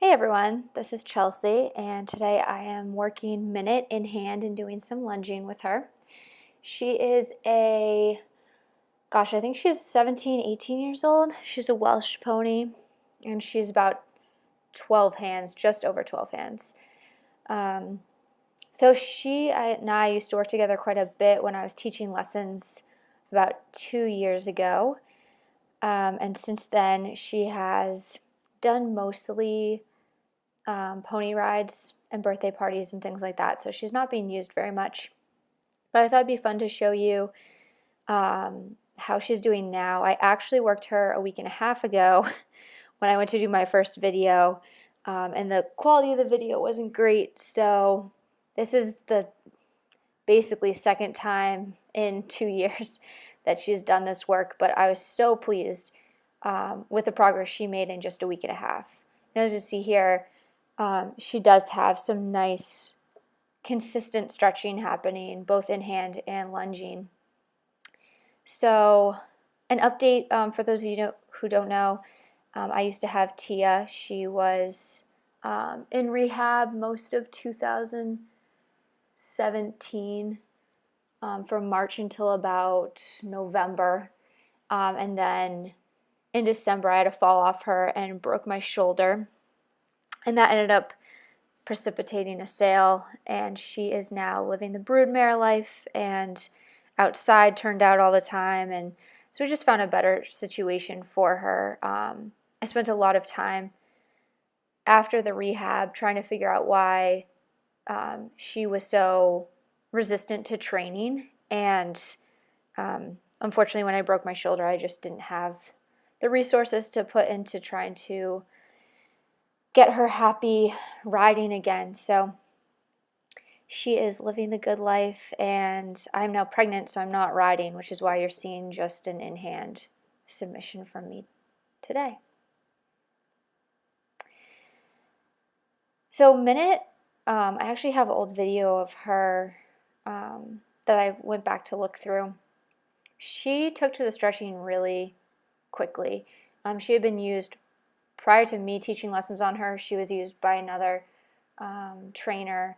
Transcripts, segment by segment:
Hey everyone, this is Chelsea, and today I am working minute in hand and doing some lunging with her. She is I think she's 17, 18 years old. She's a Welsh Pony, and she's about 12 hands, just over 12 hands. So she and I used to work together quite a bit when I was teaching lessons about 2 years ago. And since then, she has done mostly pony rides and birthday parties and things like that. So she's not being used very much. But I thought it'd be fun to show you how she's doing now. I actually worked her a week and a half ago when I went to do my first video, and the quality of the video wasn't great. So this is the basically second time in 2 years that she's done this work, but I was so pleased with the progress she made in just a week and a half. And as you see here, she does have some nice consistent stretching happening both in hand and lunging. So an update for those of you who don't know, I used to have Tia. She was in rehab most of 2017 from March until about November. And then in December I had to fall off her and broke my shoulder. And that ended up precipitating a sale, and she is now living the broodmare life and outside, turned out all the time, and so we just found a better situation for her. I spent a lot of time after the rehab trying to figure out why she was so resistant to training, and unfortunately when I broke my shoulder I just didn't have the resources to put into trying to get her happy riding again. So she is living the good life, and I'm now pregnant, so I'm not riding, which is why you're seeing just an in-hand submission from me today. So Minute, I actually have an old video of her that I went back to look through. She took to the stretching really quickly. She had been used prior to me teaching lessons on her. She was used by another trainer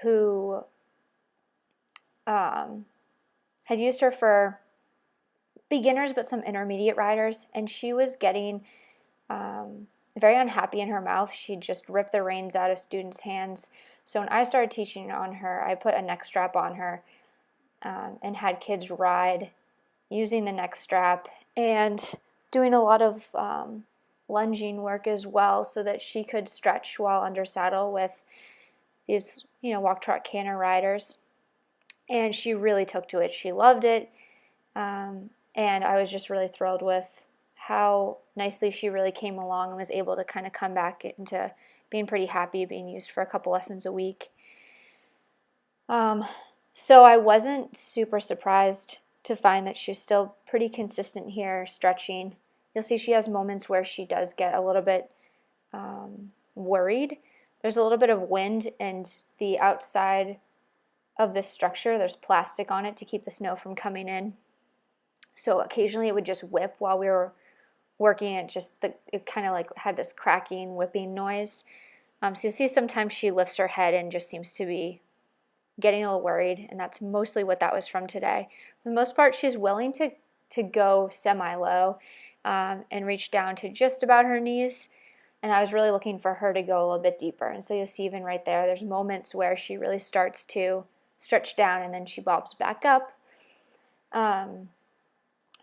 who had used her for beginners but some intermediate riders, and she was getting very unhappy in her mouth. She'd just rip the reins out of students' hands. So when I started teaching on her, I put a neck strap on her and had kids ride using the neck strap and doing a lot of lunging work as well, so that she could stretch while under saddle with these, walk, trot, canter riders. And she really took to it. She loved it. And I was just really thrilled with how nicely she really came along and was able to kind of come back into being pretty happy, being used for a couple lessons a week. So I wasn't super surprised to find that she's still pretty consistent here stretching. You'll see she has moments where she does get a little bit worried. There's a little bit of wind, and the outside of this structure, there's plastic on it to keep the snow from coming in. So occasionally it would just whip while we were working. It kind of like had this cracking, whipping noise. So you'll see sometimes she lifts her head and just seems to be getting a little worried, and that's mostly what that was from today. For the most part, she's willing to go semi-low and reach down to just about her knees, and I was really looking for her to go a little bit deeper. And so you'll see even right there's moments where she really starts to stretch down and then she bobs back up. But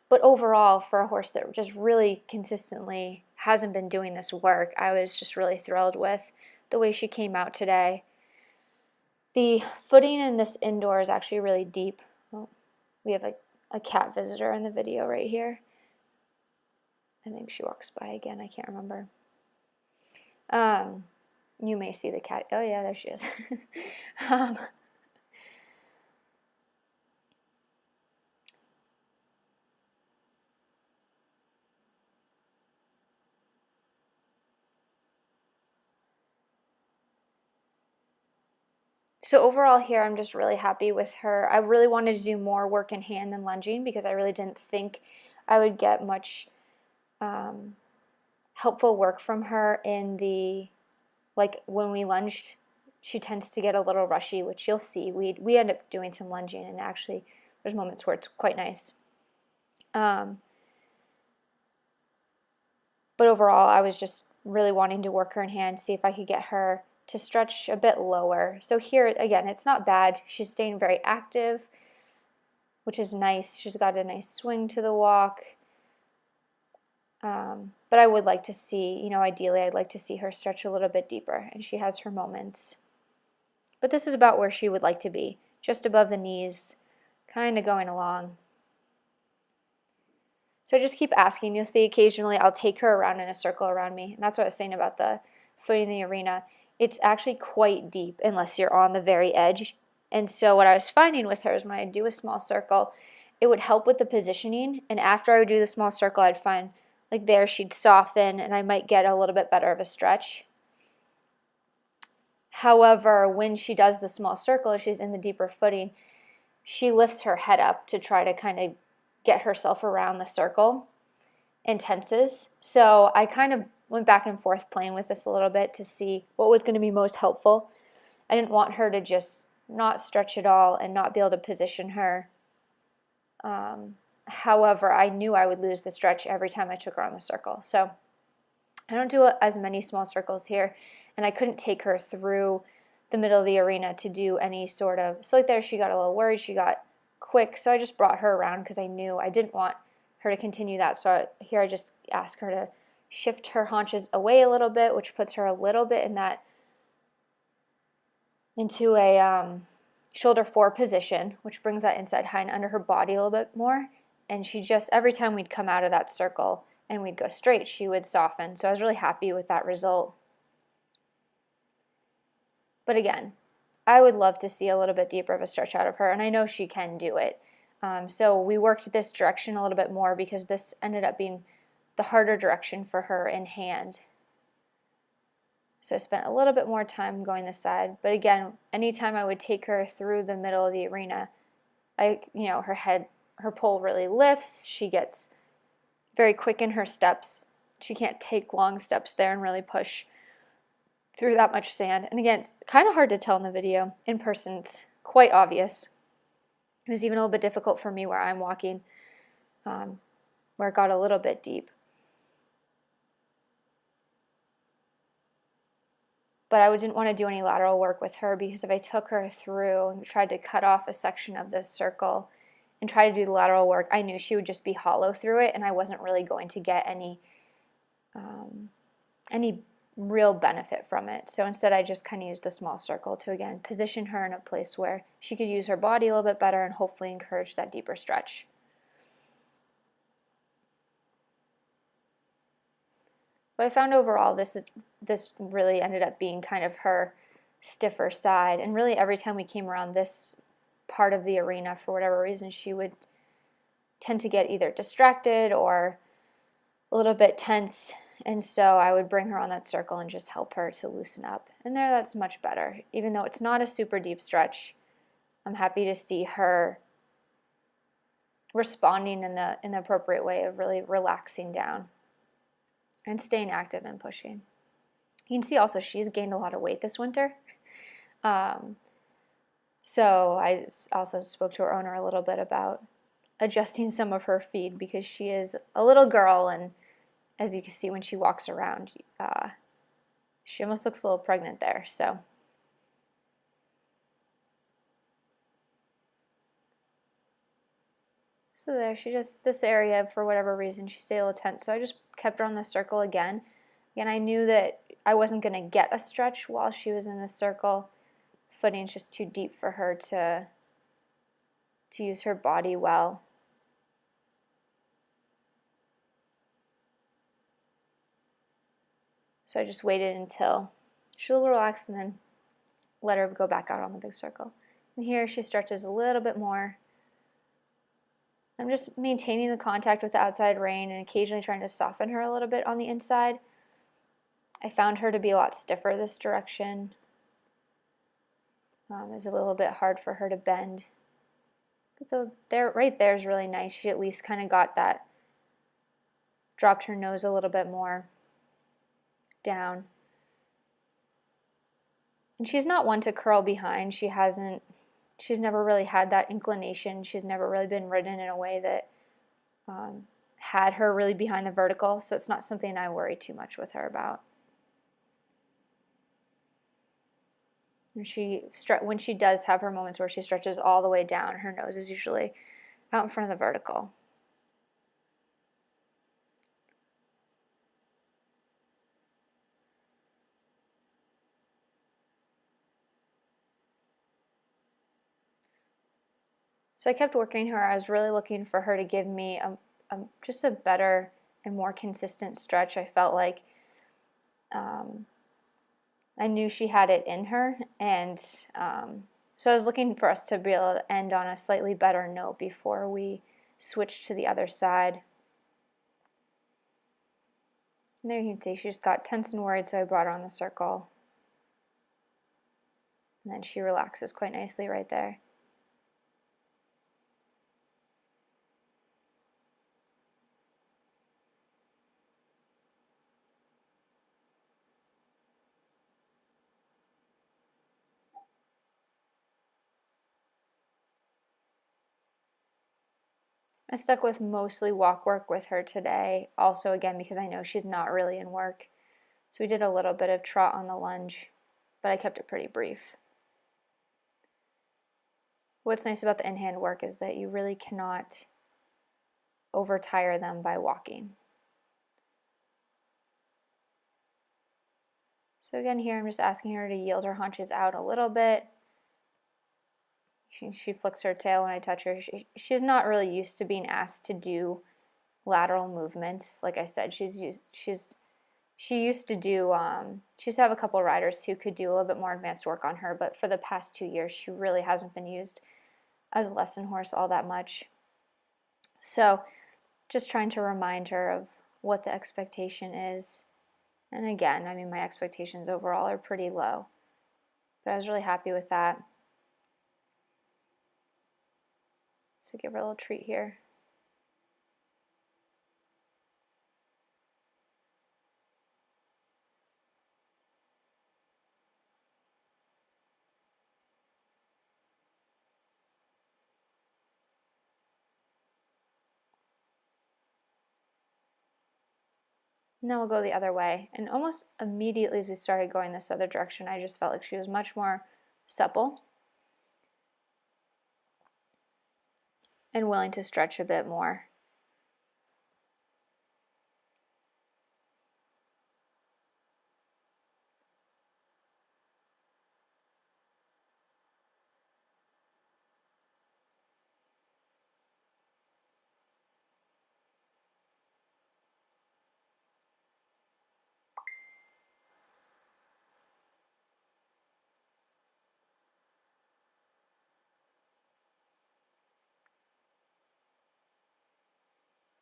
overall, for a horse that just really consistently hasn't been doing this work, I was just really thrilled with the way she came out today. The footing in this indoor is actually really deep. Oh, we have a cat visitor in the video right here. I think she walks by again. I can't remember. You may see the cat. Oh yeah, there she is. So overall here, I'm just really happy with her. I really wanted to do more work in hand than lunging because I really didn't think I would get much helpful work from her in the like when we lunged, she tends to get a little rushy, which you'll see. We end up doing some lunging, and actually there's moments where it's quite nice. But overall, I was just really wanting to work her in hand, see if I could get her to stretch a bit lower. So here, again, it's not bad. She's staying very active, which is nice. She's got a nice swing to the walk. But I would like to see, ideally I'd like to see her stretch a little bit deeper, and she has her moments. But this is about where she would like to be, just above the knees, kind of going along. So I just keep asking. You'll see occasionally I'll take her around in a circle around me, and that's what I was saying about the footing in the arena. It's actually quite deep unless you're on the very edge. And so what I was finding with her is when I do a small circle, it would help with the positioning, and after I would do the small circle, I'd find like there she'd soften and I might get a little bit better of a stretch. However, when she does the small circle, she's in the deeper footing, she lifts her head up to try to kind of get herself around the circle and tenses. So I kind of went back and forth playing with this a little bit to see what was going to be most helpful. I didn't want her to just not stretch at all and not be able to position her. However, I knew I would lose the stretch every time I took her on the circle. So I don't do as many small circles here, and I couldn't take her through the middle of the arena to do any sort of, so like there she got a little worried, she got quick, so I just brought her around because I knew I didn't want her to continue that. So here I just asked her to shift her haunches away a little bit, which puts her a little bit in that, into a shoulder 4 position, which brings that inside high and under her body a little bit more. And she just, every time we'd come out of that circle and we'd go straight, she would soften. So I was really happy with that result. But again, I would love to see a little bit deeper of a stretch out of her, and I know she can do it. So we worked this direction a little bit more because this ended up being the harder direction for her in hand. So I spent a little bit more time going this side. But again, anytime I would take her through the middle of the arena, her pole really lifts. She gets very quick in her steps. She can't take long steps there and really push through that much sand. And again, it's kind of hard to tell in the video. In person, it's quite obvious. It was even a little bit difficult for me where I'm walking, where it got a little bit deep. But I didn't want to do any lateral work with her because if I took her through and tried to cut off a section of this circle and try to do the lateral work, I knew she would just be hollow through it, and I wasn't really going to get any real benefit from it. So instead I just kind of used the small circle to, again, position her in a place where she could use her body a little bit better and hopefully encourage that deeper stretch. But I found overall this really ended up being kind of her stiffer side, and really every time we came around this part of the arena, for whatever reason, she would tend to get either distracted or a little bit tense, and so I would bring her on that circle and just help her to loosen up. And there, that's much better. Even though it's not a super deep stretch, I'm happy to see her responding in the appropriate way of really relaxing down and staying active and pushing. You can see also she's gained a lot of weight this winter. So I also spoke to her owner a little bit about adjusting some of her feed because she is a little girl, and as you can see when she walks around, she almost looks a little pregnant there. So there, she just, this area, for whatever reason, she stayed a little tense. So I just kept her on the circle again. Again, I knew that I wasn't going to get a stretch while she was in the circle. Footing's just too deep for her to use her body well. So I just waited until she was relaxed and then let her go back out on the big circle. And here she stretches a little bit more. I'm just maintaining the contact with the outside rein and occasionally trying to soften her a little bit on the inside. I found her to be a lot stiffer this direction. It's a little bit hard for her to bend. But right there is really nice. She at least kind of got that, dropped her nose a little bit more down. And she's not one to curl behind. She's never really had that inclination. She's never really been ridden in a way that had her really behind the vertical, so it's not something I worry too much with her about. And when she does have her moments where she stretches all the way down, her nose is usually out in front of the vertical. So I kept working her. I was really looking for her to give me just a better and more consistent stretch. I felt like I knew she had it in her, and so I was looking for us to be able to end on a slightly better note before we switched to the other side. And there you can see she just got tense and worried, so I brought her on the circle. And then she relaxes quite nicely right there. I stuck with mostly walk work with her today, also again because I know she's not really in work. So we did a little bit of trot on the lunge, but I kept it pretty brief. What's nice about the in-hand work is that you really cannot overtire them by walking. So again here I'm just asking her to yield her haunches out a little bit. She flicks her tail when I touch her. She's not really used to being asked to do lateral movements. Like I said, she used to do, she used to have a couple riders who could do a little bit more advanced work on her, but for the past 2 years, she really hasn't been used as a lesson horse all that much. So just trying to remind her of what the expectation is. And again, I mean, my expectations overall are pretty low, but I was really happy with that. So give her a little treat here. Now we'll go the other way. And almost immediately as we started going this other direction, I just felt like she was much more supple and willing to stretch a bit more.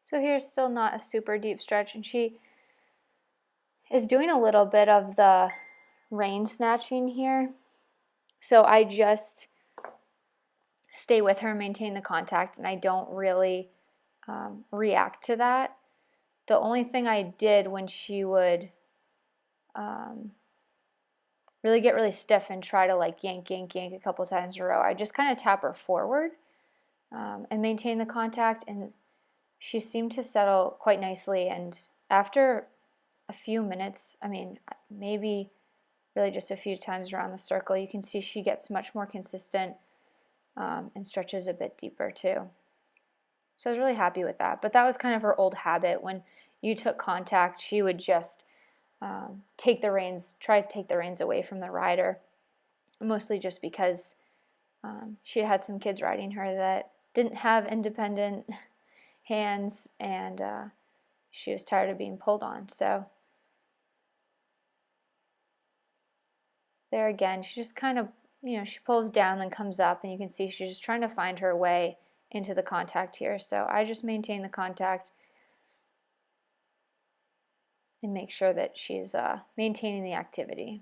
So here's still not a super deep stretch, and she is doing a little bit of the rein snatching here. So I just stay with her, maintain the contact, and I don't really react to that. The only thing I did when she would really get really stiff and try to like yank a couple times in a row, I just kind of tap her forward and maintain the contact, and she seemed to settle quite nicely. And after a few minutes, I mean, maybe really just a few times around the circle, you can see she gets much more consistent and stretches a bit deeper too. So I was really happy with that. But that was kind of her old habit. When you took contact, she would just take the reins, try to take the reins away from the rider, mostly just because she had some kids riding her that didn't have independent hands, and she was tired of being pulled on. So there again, she just kind of, she pulls down then comes up, and you can see she's just trying to find her way into the contact here. So I just maintain the contact and make sure that she's maintaining the activity.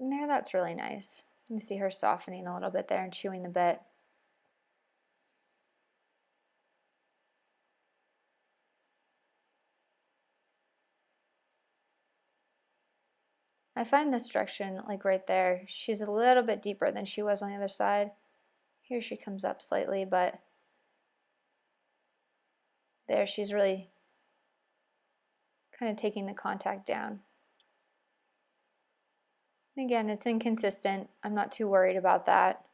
And there, that's really nice. You see her softening a little bit there and chewing the bit. I find this direction, like right there, she's a little bit deeper than she was on the other side. Here she comes up slightly, but there she's really kind of taking the contact down. And again, it's inconsistent. I'm not too worried about that.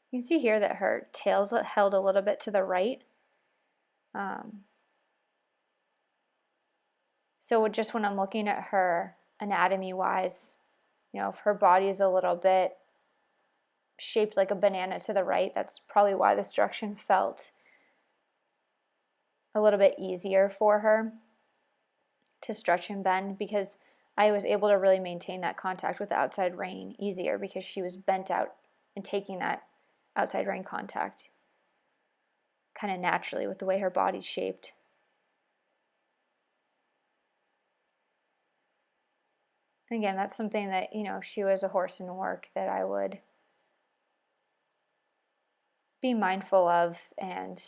You can see here that her tail's held a little bit to the right. So just when I'm looking at her anatomy-wise, you know, if her body is a little bit shaped like a banana to the right, that's probably why this direction felt a little bit easier for her to stretch and bend, because I was able to really maintain that contact with the outside rein easier because she was bent out and taking that outside rein contact kind of naturally with the way her body's shaped. And again, that's something that, you know, if she was a horse in work, that I would be mindful of and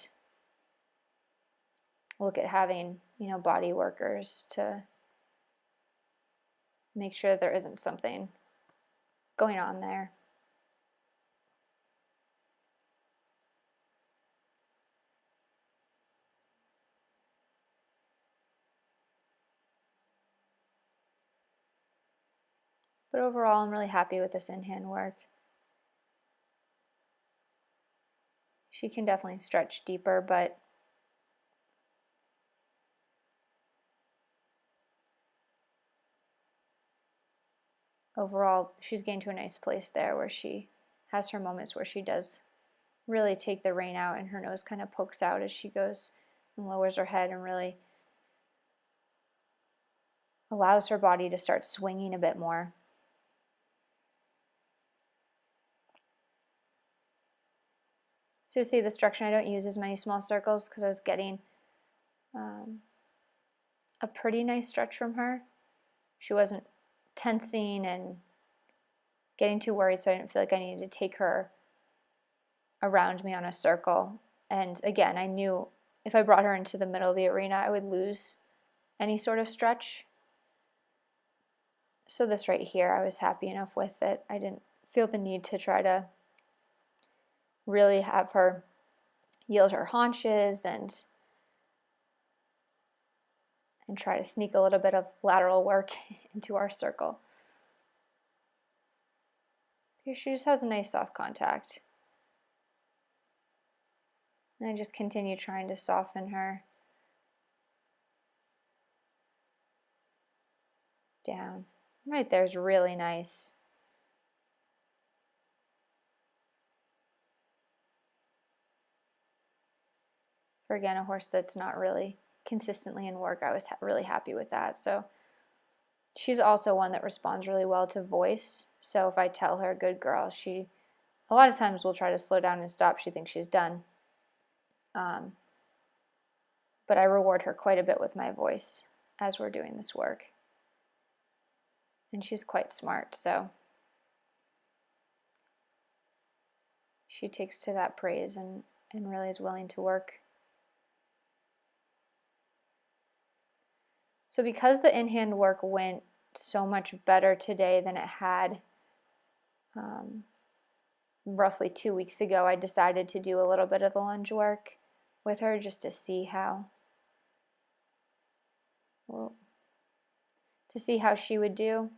look at having, you know, body workers to make sure there isn't something going on there. But overall, I'm really happy with this in-hand work. She can definitely stretch deeper, but overall, she's getting to a nice place there where she has her moments where she does really take the rein out and her nose kind of pokes out as she goes and lowers her head and really allows her body to start swinging a bit more. So you see this direction, I don't use as many small circles because I was getting a pretty nice stretch from her. She wasn't tensing and getting too worried, so I didn't feel like I needed to take her around me on a circle. And again, I knew if I brought her into the middle of the arena, I would lose any sort of stretch. So this right here, I was happy enough with it. I didn't feel the need to try to really have her yield her haunches and try to sneak a little bit of lateral work into our circle. Here she just has a nice soft contact. And I just continue trying to soften her down. Right there's really nice. For again, a horse that's not really consistently in work, I was really happy with that. So she's also one that responds really well to voice. So if I tell her, good girl, she a lot of times will try to slow down and stop. She thinks she's done. But I reward her quite a bit with my voice as we're doing this work. And she's quite smart, so she takes to that praise and really is willing to work. So because the in-hand work went so much better today than it had roughly 2 weeks ago, I decided to do a little bit of the lunge work with her just to see how she would do.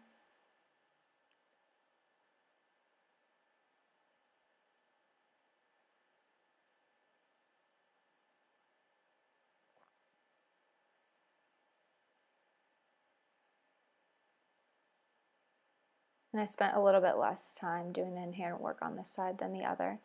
And I spent a little bit less time doing the in-hand work on this side than the other.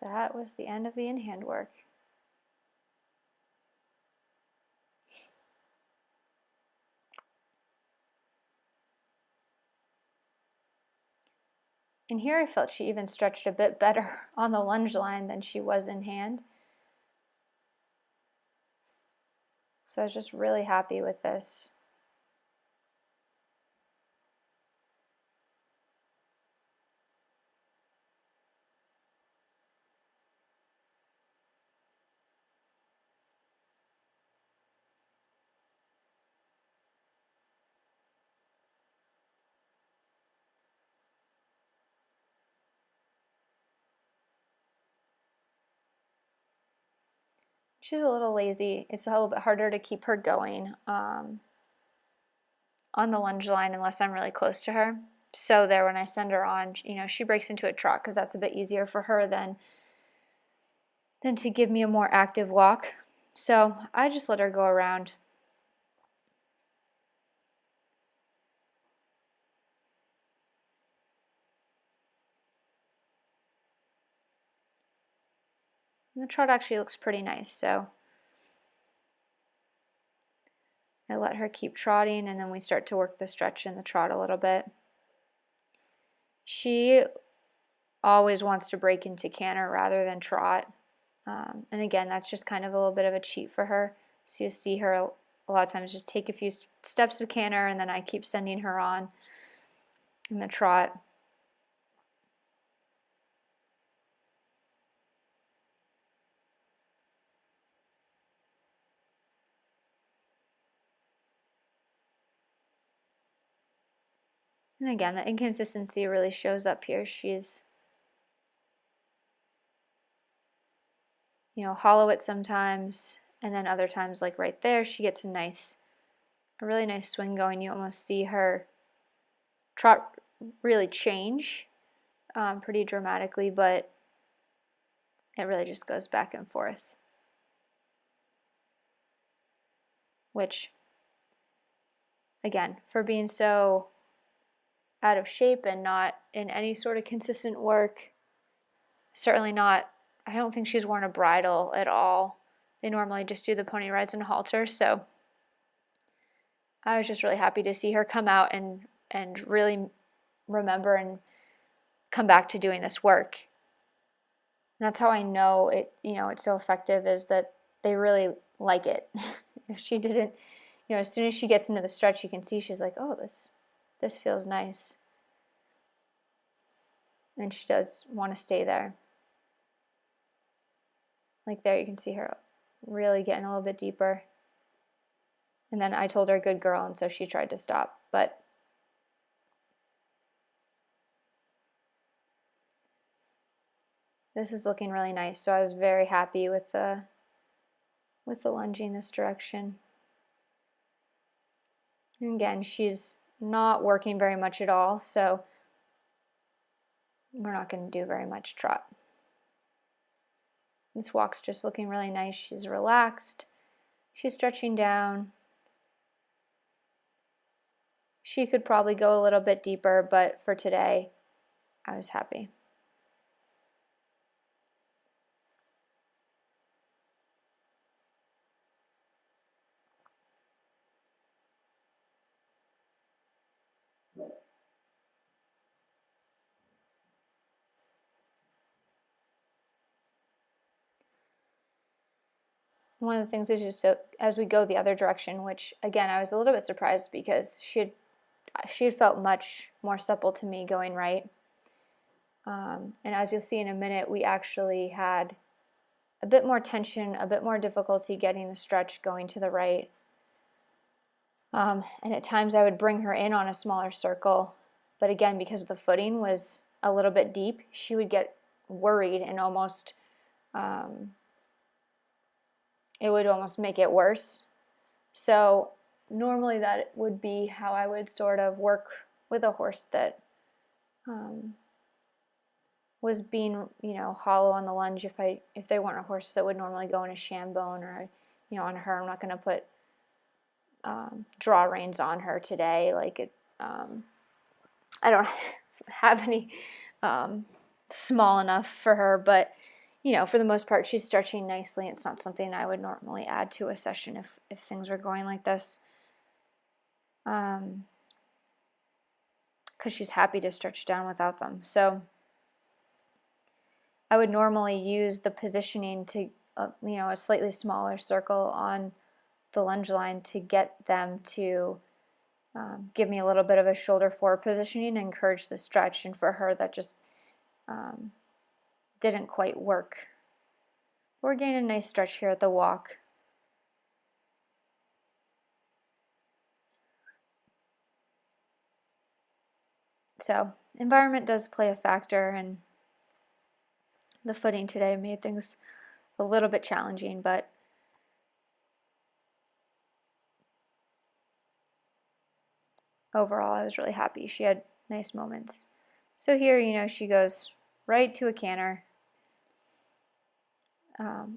that was the end of the in-hand work. And here I felt she even stretched a bit better on the lunge line than she was in hand. So I was just really happy with this. She's a little lazy. It's a little bit harder to keep her going on the lunge line unless I'm really close to her. So there, when I send her on, you know, she breaks into a trot because that's a bit easier for her than to give me a more active walk. So I just let her go around. And the trot actually looks pretty nice, so I let her keep trotting, and then we start to work the stretch in the trot a little bit. She always wants to break into canter rather than trot. And again, that's just kind of a little bit of a cheat for her. So you see her a lot of times just take a few steps of canter, and then I keep sending her on in the trot. And again, the inconsistency really shows up here. She's, you know, hollow it sometimes, and then other times, like right there, she gets a really nice swing going. You almost see her trot really change pretty dramatically, but it really just goes back and forth, which, again, for being so out of shape and not in any sort of consistent work, certainly not, I don't think she's worn a bridle at all. They normally just do the pony rides and halter, so I was just really happy to see her come out and really remember and come back to doing this work. And that's how I know it, you know, it's so effective, is that they really like it. If she didn't, you know, as soon as she gets into the stretch, you can see she's like, oh, this feels nice. And she does want to stay there. Like there, you can see her really getting a little bit deeper. And then I told her, good girl, and so she tried to stop. But this is looking really nice. So I was very happy with the lunging this direction. And again, she's not working very much at all, so we're not going to do very much trot. This walk's just looking really nice. She's relaxed. She's stretching down. She could probably go a little bit deeper, but for today, I was happy. One of the things is just, so as we go the other direction, which again I was a little bit surprised because she had felt much more supple to me going right, and as you'll see in a minute, we actually had a bit more tension, a bit more difficulty getting the stretch going to the right, and at times I would bring her in on a smaller circle, but again, because the footing was a little bit deep, she would get worried and almost it would almost make it worse. So normally that would be how I would sort of work with a horse that was being, you know, hollow on the lunge. If they weren't a horse that would normally go in a shambone, or, you know, on her, I'm not going to put draw reins on her today. Like it, I don't have any small enough for her, but for the most part, she's stretching nicely. It's not something I would normally add to a session if things were going like this. Because she's happy to stretch down without them. So I would normally use the positioning to, a slightly smaller circle on the lunge line to get them to give me a little bit of a shoulder forward positioning and encourage the stretch. And for her, that just didn't quite work. We're getting a nice stretch here at the walk. So environment does play a factor, and the footing today made things a little bit challenging, but overall I was really happy. She had nice moments. So here, she goes right to a canter.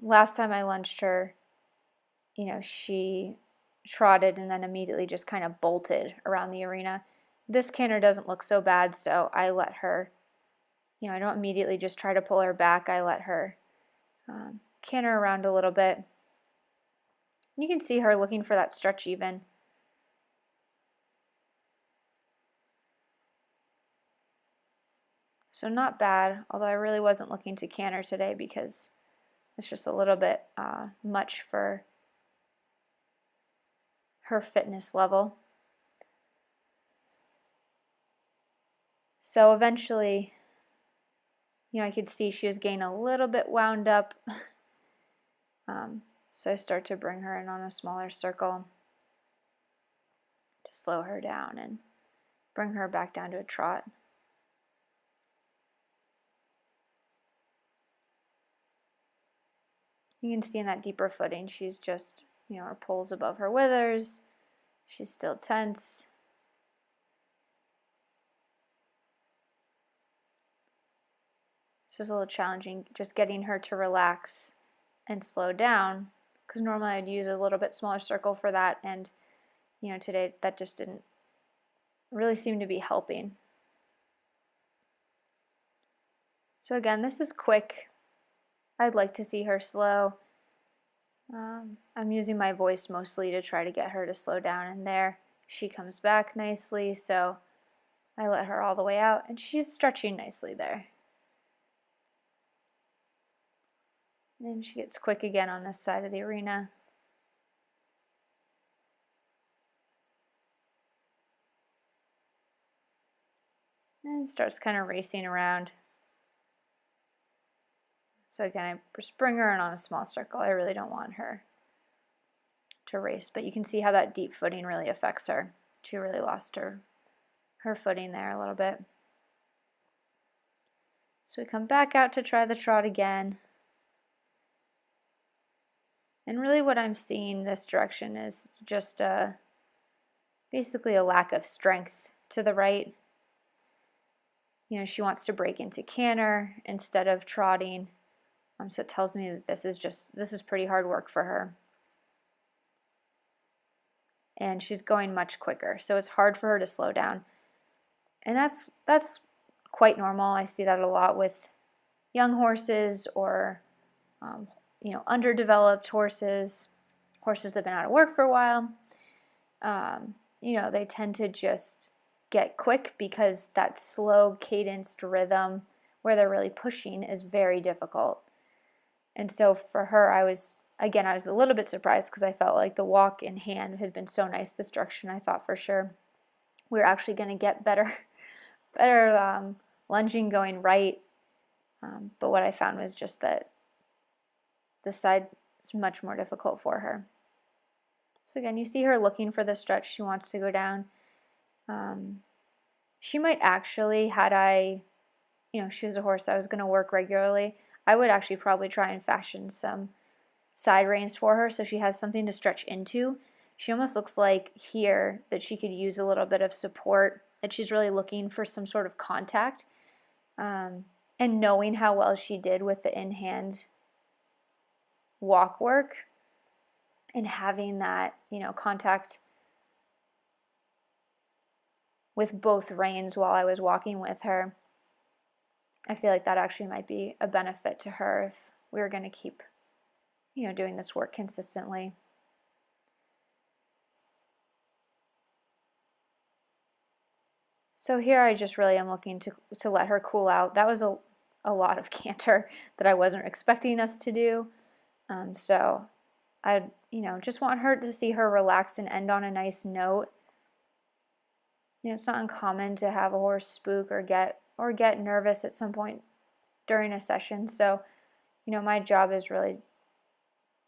Last time I lunged her, she trotted and then immediately just kind of bolted around the arena. This canter doesn't look so bad, so I let her, I don't immediately just try to pull her back. I let her canter around a little bit. You can see her looking for that stretch even. So not bad, although I really wasn't looking to canter today because it's just a little bit much for her fitness level. So eventually, I could see she was getting a little bit wound up. So I start to bring her in on a smaller circle to slow her down and bring her back down to a trot. You can see in that deeper footing, she's just, her pole's above her withers. She's still tense. So it's a little challenging just getting her to relax and slow down, because normally I'd use a little bit smaller circle for that, and today that just didn't really seem to be helping. So again, this is quick. I'd like to see her slow. I'm using my voice mostly to try to get her to slow down, and there she comes back nicely, so I let her all the way out, and she's stretching nicely there. And then she gets quick again on this side of the arena. And starts kind of racing around. So again, I just bring her in on a small circle. I really don't want her to race, but you can see how that deep footing really affects her. She really lost her footing there a little bit. So we come back out to try the trot again. And really what I'm seeing this direction is just basically a lack of strength to the right. She wants to break into canter instead of trotting. So it tells me that this is pretty hard work for her. And she's going much quicker, so it's hard for her to slow down. And that's quite normal. I see that a lot with young horses or underdeveloped horses that have been out of work for a while. They tend to just get quick because that slow cadenced rhythm where they're really pushing is very difficult. And so for her, I was a little bit surprised because I felt like the walk in hand had been so nice this direction. I thought for sure we were actually going to get better lunging going right. But what I found was just that this side is much more difficult for her. So again, you see her looking for the stretch. She wants to go down. She might actually, she was a horse I was going to work regularly, I would actually probably try and fashion some side reins for her so she has something to stretch into. She almost looks like here that she could use a little bit of support, that she's really looking for some sort of contact. And knowing how well she did with the in-hand walk work and having that, contact with both reins while I was walking with her, I feel like that actually might be a benefit to her if we were going to keep, doing this work consistently. So here I just really am looking to let her cool out. That was a lot of canter that I wasn't expecting us to do. So I, just want her to see her relax and end on a nice note. It's not uncommon to have a horse spook or get nervous at some point during a session. So, my job is really,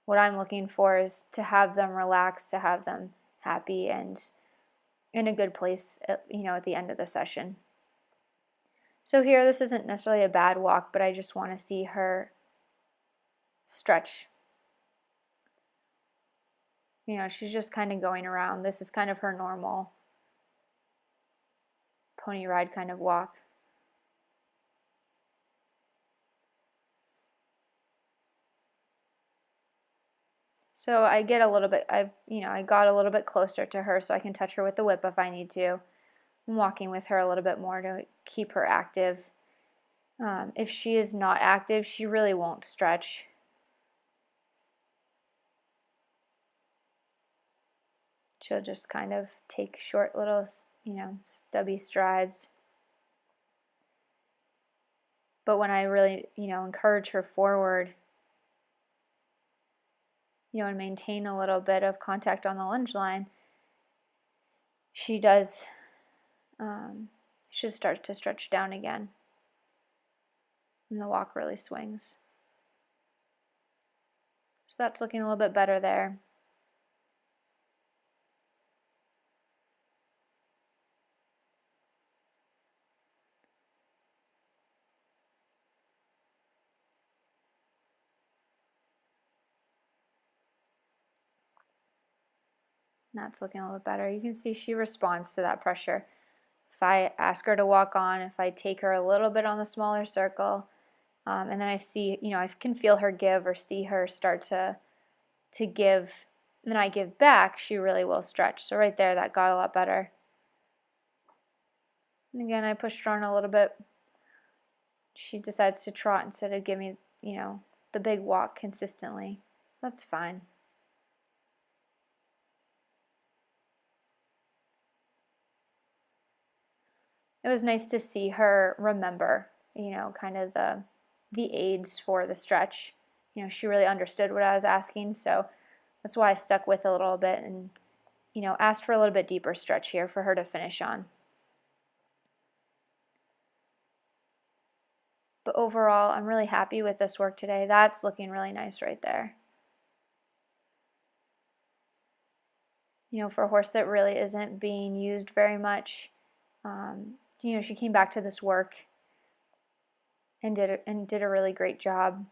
what I'm looking for is to have them relax, to have them happy and in a good place, at the end of the session. So here, this isn't necessarily a bad walk, but I just want to see her stretch. She's just kind of going around. This is kind of her normal pony ride kind of walk. So I get a little bit, I got a little bit closer to her so I can touch her with the whip if I need to. I'm walking with her a little bit more to keep her active. If she is not active, she really won't stretch. She'll just kind of take short little, stubby strides. But when I really, encourage her forward, and maintain a little bit of contact on the lunge line, she does, should start to stretch down again. And the walk really swings. So that's looking a little bit better there. That's looking a little better. You can see she responds to that pressure. If I ask her to walk on, if I take her a little bit on the smaller circle, and then I see, I can feel her give or see her start to give, and then I give back, she really will stretch. So right there, that got a lot better. And again, I pushed her on a little bit. She decides to trot instead of give me, the big walk consistently. So that's fine. It was nice to see her remember, kind of the aids for the stretch. She really understood what I was asking, so that's why I stuck with a little bit and, asked for a little bit deeper stretch here for her to finish on. But overall, I'm really happy with this work today. That's looking really nice right there. For a horse that really isn't being used very much, she came back to this work and did a really great job.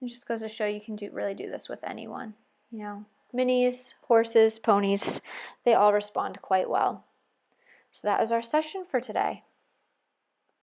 It just goes to show you can really do this with anyone. Minis, horses, ponies, they all respond quite well. So that is our session for today.